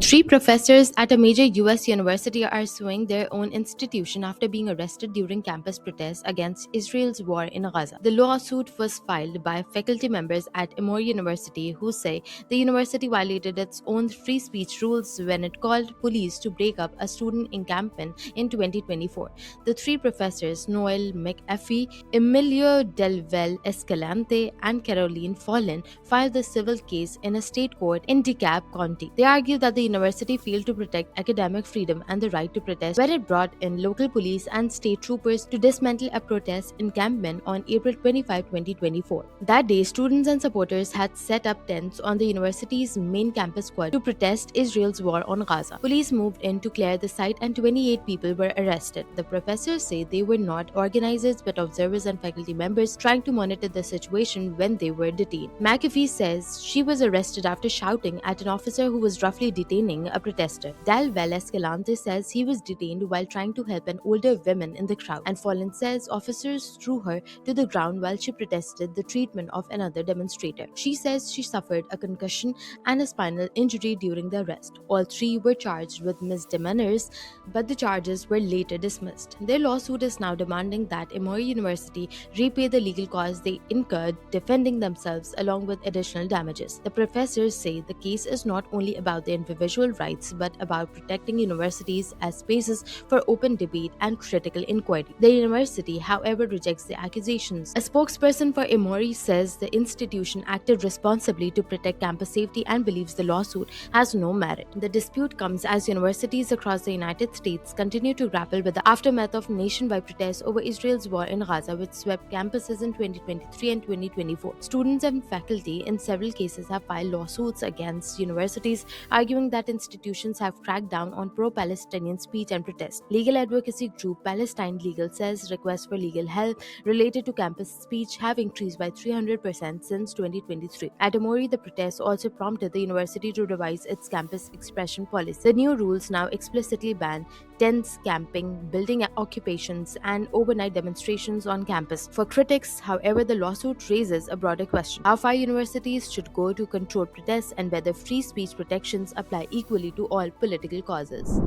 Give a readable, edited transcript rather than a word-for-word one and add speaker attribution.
Speaker 1: Three professors at a major US university are suing their own institution after being arrested during campus protests against Israel's war in Gaza. The lawsuit was filed by faculty members at Emory University who say the university violated its own free speech rules when it called police to break up a student encampment in 2024. The three professors, Noel McAfee, Emilio Del Vel Escalante, and Caroline Fallon, filed the civil case in a state court in DeKalb County. They argue that the university failed to protect academic freedom and the right to protest when it brought in local police and state troopers to dismantle a protest encampment on April 25, 2024. That day, students and supporters had set up tents on the university's main campus square to protest Israel's war on Gaza. Police moved in to clear the site and 28 people were arrested. The professors say they were not organizers but observers and faculty members trying to monitor the situation when they were detained. McAfee says she was arrested after shouting at an officer who was roughly detaining a protester. Del Val Escalante says he was detained while trying to help an older woman in the crowd, and Fallon says officers threw her to the ground while she protested the treatment of another demonstrator. She says she suffered a concussion and a spinal injury during the arrest. All three were charged with misdemeanors, but the charges were later dismissed. Their lawsuit is now demanding that Emory University repay the legal costs they incurred defending themselves along with additional damages. The professors say the case is not only about their individual rights but about protecting universities as spaces for open debate and critical inquiry. The university, however, rejects the accusations. A spokesperson for Emory says the institution acted responsibly to protect campus safety and believes the lawsuit has no merit. The dispute comes as universities across the United States continue to grapple with the aftermath of nationwide protests over Israel's war in Gaza, which swept campuses in 2023 and 2024. Students and faculty in several cases have filed lawsuits against universities, arguing that institutions have cracked down on pro-Palestinian speech and protest. Legal advocacy group Palestine Legal says requests for legal help related to campus speech have increased by 300% since 2023. At Emory, the protests also prompted the university to revise its campus expression policy. The new rules now explicitly ban tents, camping, building occupations, and overnight demonstrations on campus. For critics, however, the lawsuit raises a broader question: how far universities should go to control protests and whether free speech protections apply equally to all political causes.